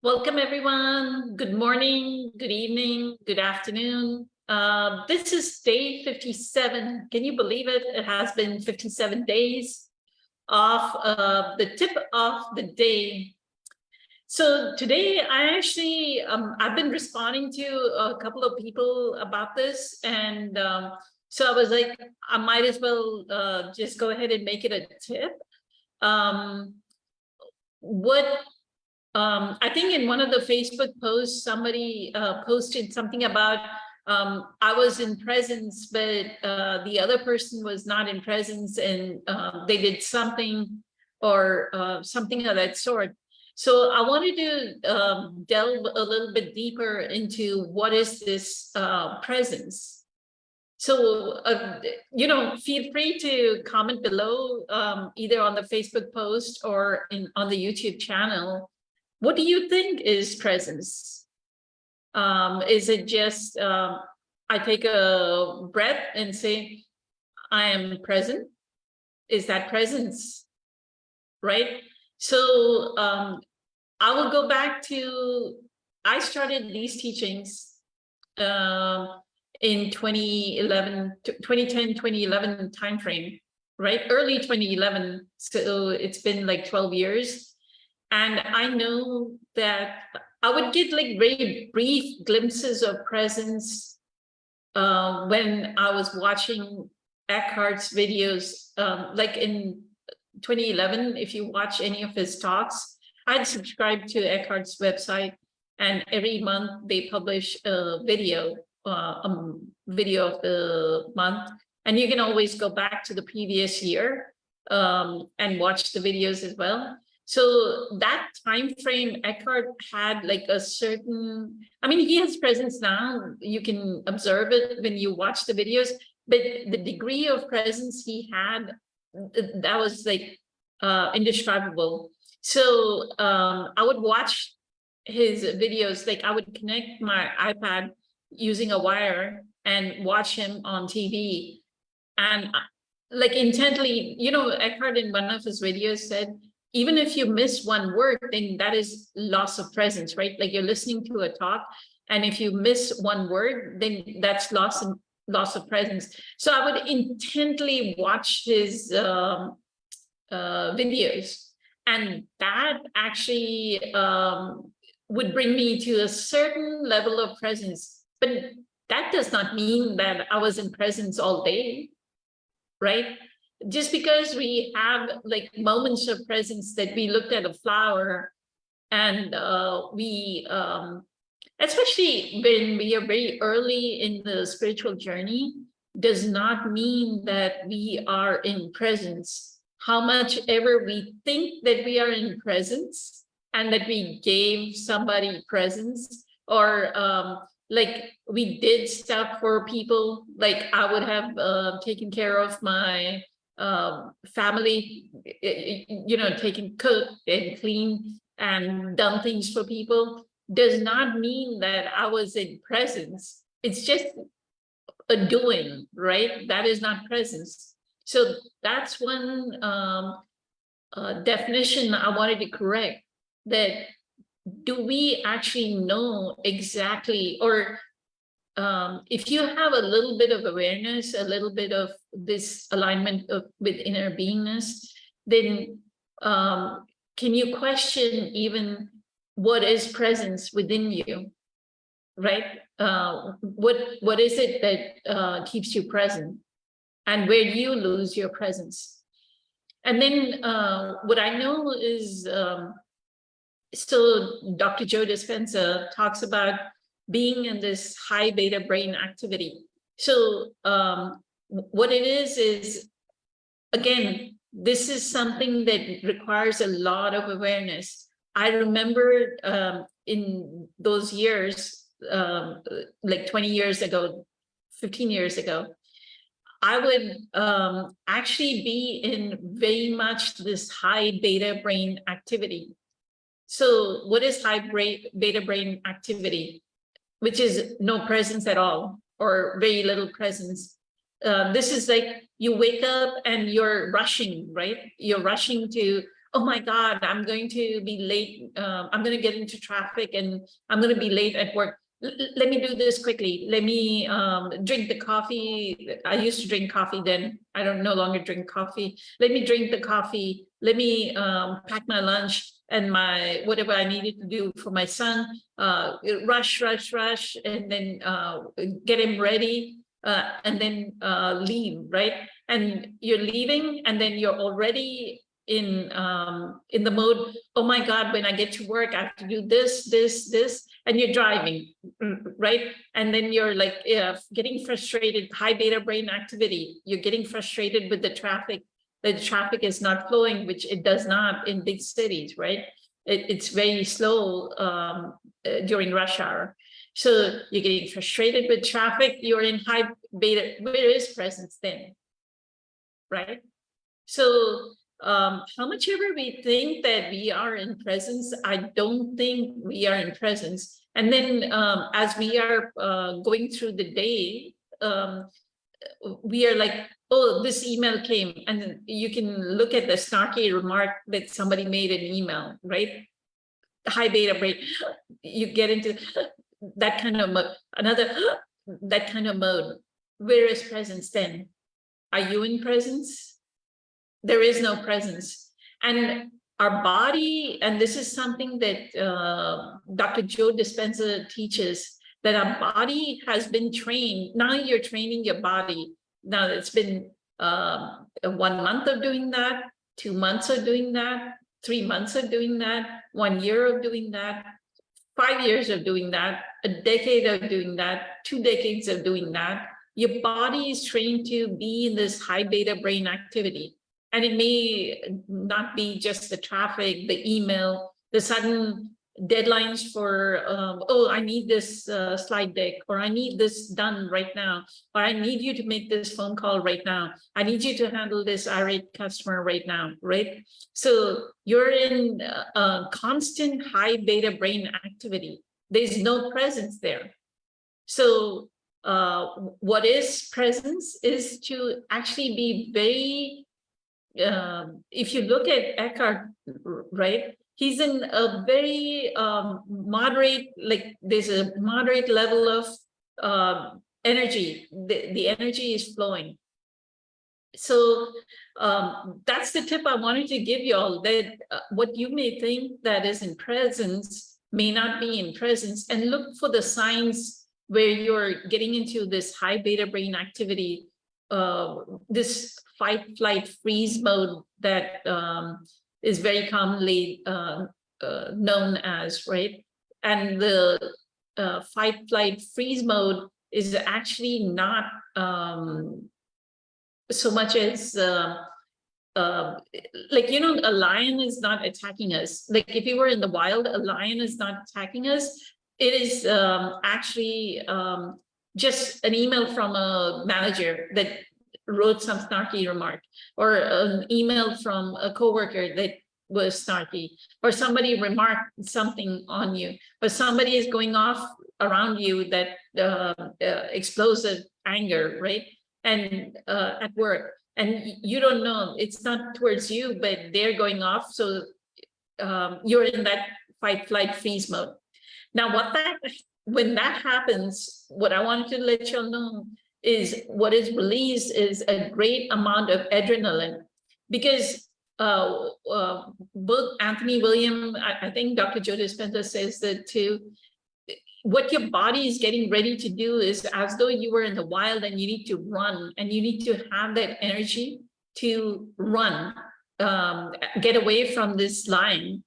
Welcome, everyone. Good morning, good evening, good afternoon. This is day 57. Can you believe it? It has been 57 days of the tip of the day. So today I've been responding to a couple of people about this. And so I was like, I might as well just go ahead and make it a tip. What I think in one of the Facebook posts, somebody posted something about I was in presence, but the other person was not in presence, and they did something or something of that sort. So I wanted to delve a little bit deeper into what is this presence. So, feel free to comment below, either on the Facebook post or on the YouTube channel. What do you think is presence? Is it just I take a breath and say, I am present? Is that presence? Right? So I will go back to, I started these teachings in 2011, 2010, 2011 timeframe, right? Early 2011. So it's been like 12 years. And I know that I would get like very brief glimpses of presence when I was watching Eckhart's videos, like in 2011. If you watch any of his talks, I'd subscribed to Eckhart's website, and every month they publish a video of the month, and you can always go back to the previous year and watch the videos as well. So that time frame, Eckhart had like a certain, I mean, he has presence now. You can observe it when you watch the videos, but the degree of presence he had, that was like indescribable. So I would watch his videos, like I would connect my iPad using a wire and watch him on TV, and like intently, Eckhart in one of his videos said, even if you miss one word, then that is loss of presence, right? Like you're listening to a talk, and if you miss one word, then that's loss of presence. So I would intently watch his videos, and that actually would bring me to a certain level of presence. But that does not mean that I was in presence all day, right? Just because we have like moments of presence, that we looked at a flower and we especially when we are very early in the spiritual journey, does not mean that we are in presence. How much ever we think that we are in presence and that we gave somebody presence, or like we did stuff for people, like I would have taken care of my family, taken cook and clean and done things for people, does not mean that I was in presence. It's just a doing, right? That is not presence. So that's one definition I wanted to correct, that do we actually know exactly, or if you have a little bit of awareness, a little bit of this alignment with inner beingness, then can you question even what is presence within you, right? What is it that keeps you present, and where do you lose your presence? And then what I know is, so Dr. Joe Dispenza talks about being in this high beta brain activity. So what it is again, this is something that requires a lot of awareness. I remember in those years, like 20 years ago, 15 years ago, I would actually be in very much this high beta brain activity. So what is high beta brain activity? Which is no presence at all, or very little presence. This is like you wake up and you're rushing, right? You're rushing to oh my God, I'm going to be late. I'm going to get into traffic and I'm going to be late at work. Let me do this quickly. Let me drink the coffee. I used to drink coffee then. I don't no longer drink coffee. Let me drink the coffee. Let me pack my lunch and my whatever I needed to do for my son. Rush, and then get him ready and then leave, right? And you're leaving, and then you're already in the mode, oh my God, when I get to work, I have to do this, and you're driving, right? And then you're like getting frustrated, high beta brain activity. You're getting frustrated with the traffic. The traffic is not flowing, which it does not in big cities, right? It's very slow during rush hour. So you're getting frustrated with traffic. You're in high beta. Where is presence then? Right? So how much ever we think that we are in presence, I don't think we are in presence. And then as we are going through the day, we are like, oh, this email came, and you can look at the snarky remark that somebody made in email, right? High beta brain, you get into that kind of mode, that kind of mode. Where is presence then? Are you in presence? There is no presence. And our body, and this is something that Dr. Joe Dispenza teaches, that our body has been trained. Now you're training your body. Now it's been 1 month of doing that, 2 months of doing that, 3 months of doing that, 1 year of doing that, 5 years of doing that, a decade of doing that, 2 decades of doing that. Your body is trained to be in this high beta brain activity. And it may not be just the traffic, the email, the sudden deadlines for, oh, I need this slide deck, or I need this done right now, or I need you to make this phone call right now. I need you to handle this irate customer right now, right? So you're in a constant high beta brain activity. There's no presence there. So what is presence is to actually be very, if you look at Eckhart, right, he's in a very moderate, like there's a moderate level of energy. The energy is flowing. So that's the tip I wanted to give you all, that what you may think that is in presence may not be in presence, and look for the signs where you're getting into this high beta brain activity, this fight, flight, freeze mode that is very commonly known as, right? And the fight, flight, freeze mode is actually not so much as like, you know, a lion is not attacking us. Like if you were in the wild, a lion is not attacking us. It is actually just an email from a manager that wrote some snarky remark, or an email from a coworker that was snarky, or somebody remarked something on you, or somebody is going off around you that explosive anger, right? And at work, and you don't know, it's not towards you, but they're going off. So you're in that fight, flight, freeze mode. Now, when that happens, what I wanted to let you know is what is released is a great amount of adrenaline, because both Anthony William, I think Dr. Joe Dispenza says that too, what your body is getting ready to do is as though you were in the wild and you need to run, and you need to have that energy to run, get away from this lion.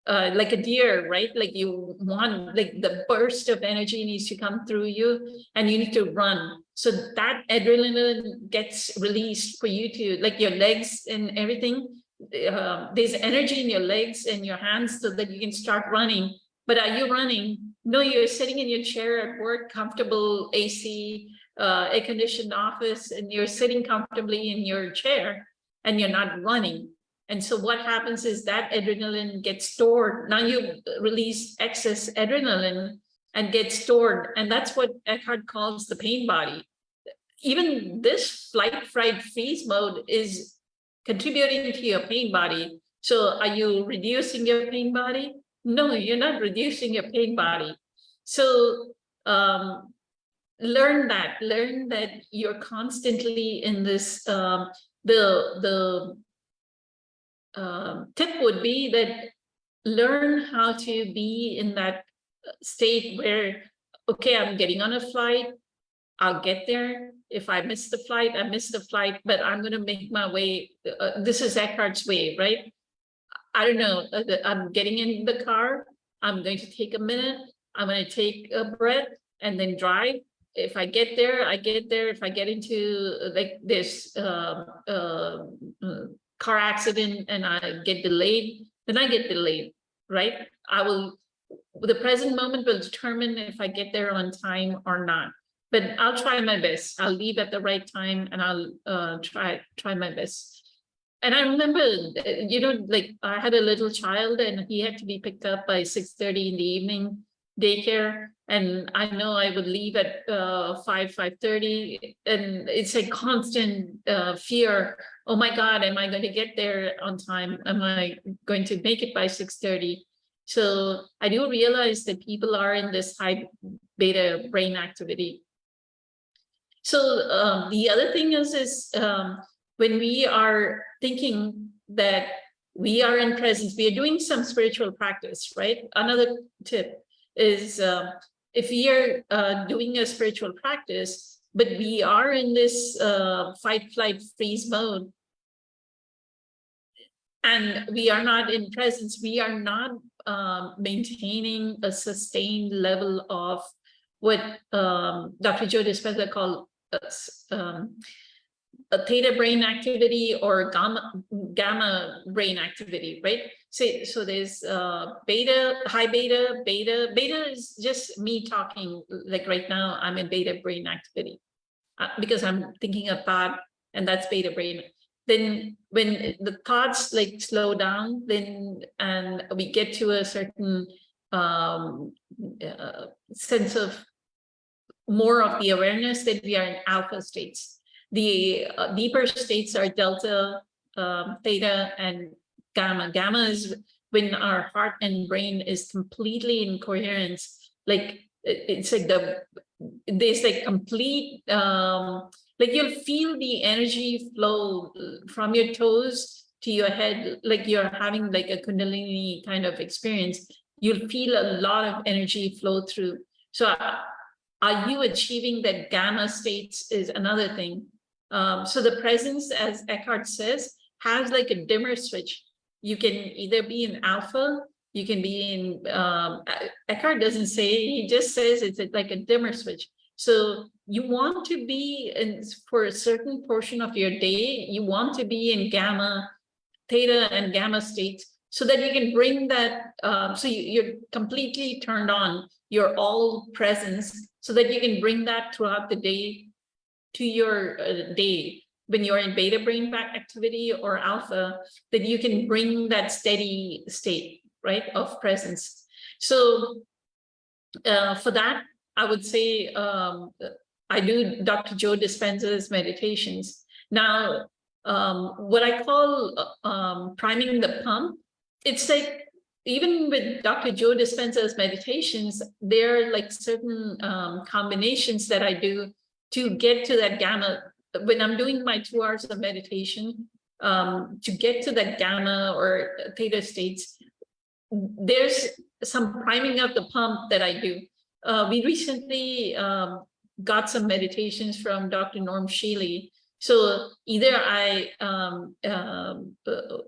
Like a deer, right? Like you want, like the burst of energy needs to come through you, and you need to run. So that adrenaline gets released for you to, like your legs and everything. There's energy in your legs and your hands so that you can start running. But are you running? No, you're sitting in your chair at work, comfortable AC, air-conditioned office, and you're sitting comfortably in your chair, and you're not running. And so what happens is that adrenaline gets stored. Now you release excess adrenaline and gets stored. And that's what Eckhart calls the pain body. Even this flight, fright, freeze mode is contributing to your pain body. So are you reducing your pain body? No, you're not reducing your pain body. So learn that you're constantly in this. The tip would be that learn how to be in that state where, okay, I'm getting on a flight, I'll get there. If I miss the flight, I miss the flight, but I'm going to make my way. This is Eckhart's way, right? I don't know. I'm getting in the car. I'm going to take a minute. I'm going to take a breath and then drive. If I get there, I get there. If I get into like this car accident and I get delayed, then I get delayed, right? The present moment will determine if I get there on time or not. But I'll try my best. I'll leave at the right time and I'll try my best. And I remember, like I had a little child and he had to be picked up by 6:30 in the evening, daycare. And I know I would leave at 5:30. And it's a constant fear. Oh my God, am I going to get there on time? Am I going to make it by 6:30? So I do realize that people are in this high beta brain activity. So the other thing is when we are thinking that we are in presence, we are doing some spiritual practice, right? Another tip is if we are doing a spiritual practice, but we are in this fight, flight, freeze mode, and we are not in presence, we are not maintaining a sustained level of what Dr. Joe Dispenza called a theta brain activity or gamma brain activity, right? So there's beta, high beta, beta. Beta is just me talking, like right now I'm in beta brain activity because I'm thinking a thought, and that's beta brain. Then when the thoughts like slow down, then and we get to a certain sense of more of the awareness, that we are in alpha states. The deeper states are delta, theta, and gamma. Gamma is when our heart and brain is completely in coherence. Like it's like there's like complete, like you'll feel the energy flow from your toes to your head, like you're having like a Kundalini kind of experience. You'll feel a lot of energy flow through. So are you achieving that gamma states is another thing. So the presence, as Eckhart says, has like a dimmer switch. You can either be in alpha, you can be in, Eckhart doesn't say, he just says it's like a dimmer switch. So you want to be in, for a certain portion of your day, you want to be in gamma, theta and gamma states, so that you can bring that, so you're completely turned on, you're all presence, so that you can bring that throughout the day to your day. When you're in beta brain activity or alpha, that you can bring that steady state, right, of presence. So for that, I would say I do Dr. Joe Dispenza's meditations. Now, what I call priming the pump, it's like, even with Dr. Joe Dispenza's meditations, there are like certain combinations that I do to get to that gamma. When I'm doing my 2 hours of meditation, to get to that gamma or theta states, there's some priming of the pump that I do. We recently got some meditations from Dr. Norm Shealy. So either I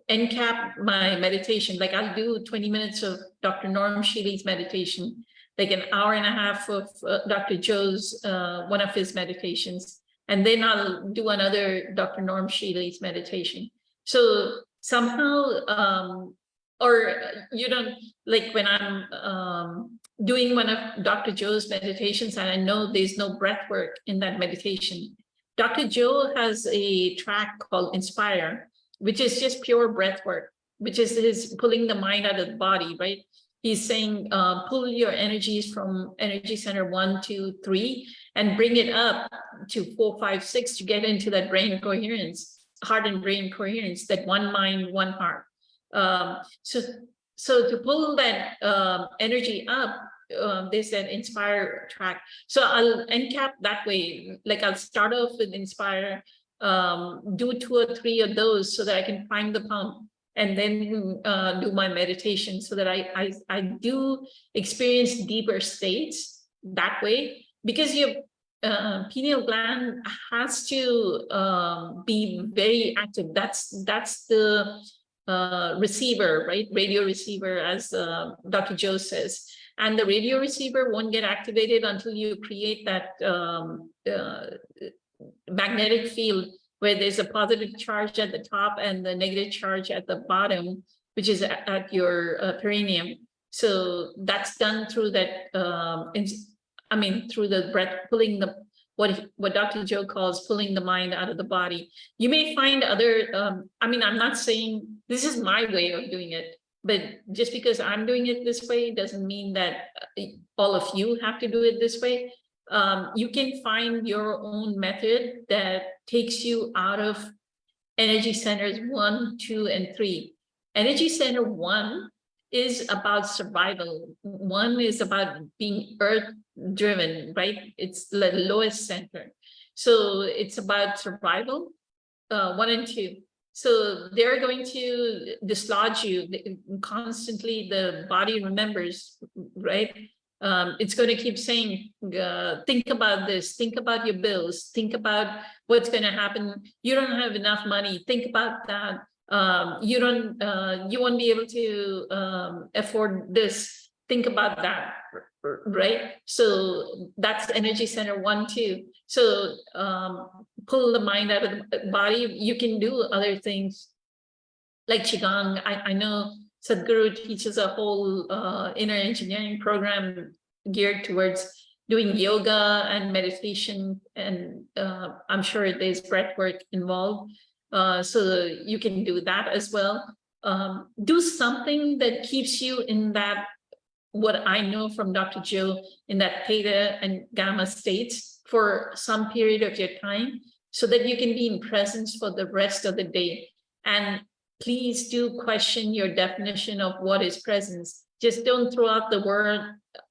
encap my meditation, like I'll do 20 minutes of Dr. Norm Shealy's meditation, like an hour and a half of Dr. Joe's, one of his meditations, and then I'll do another Dr. Norm Shealy's meditation. So somehow, or you don't, like when I'm doing one of Dr. Joe's meditations and I know there's no breath work in that meditation, Dr. Joe has a track called Inspire, which is just pure breath work, which is his pulling the mind out of the body, right? He's saying, pull your energies from energy center 1, 2, 3, and bring it up to 4, 5, 6 to get into that brain coherence, heart and brain coherence, that one mind, one heart. So to pull that energy up, there's an Inspire track. So I'll end cap that way. Like I'll start off with Inspire, do 2 or 3 of those so that I can find the pump, and then do my meditation so that I do experience deeper states that way, because your pineal gland has to be very active. That's the receiver, right? Radio receiver, as Dr. Joe says. And the radio receiver won't get activated until you create that magnetic field where there's a positive charge at the top and the negative charge at the bottom, which is at your perineum. So that's done through that, through the breath, pulling the, what Dr. Joe calls pulling the mind out of the body. You may find other, I'm not saying this is my way of doing it, but just because I'm doing it this way doesn't mean that all of you have to do it this way. You can find your own method that takes you out of energy centers 1, 2, and 3. Energy center 1 is about survival. 1 is about being earth driven, right? It's the lowest center. So it's about survival, 1 and 2. So they're going to dislodge you constantly. The body remembers, right? It's going to keep saying, think about this, think about your bills, think about what's going to happen. You don't have enough money. Think about that. You won't be able to afford this. Think about that, right? So that's energy center 1, 2. So pull the mind out of the body. You can do other things like Qigong. I know Sadhguru teaches a whole inner engineering program geared towards doing yoga and meditation, and I'm sure there's breath work involved. So you can do that as well. Do something that keeps you in that, what I know from Dr. Joe, in that theta and gamma states for some period of your time, so that you can be in presence for the rest of the day. And please do question your definition of what is presence. Just don't throw out the word,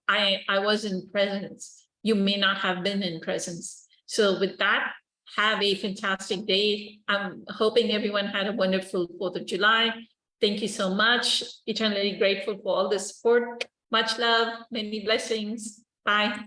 I was in presence. You may not have been in presence. So with that, have a fantastic day. I'm hoping everyone had a wonderful 4th of July. Thank you so much. Eternally grateful for all the support. Much love, many blessings. Bye.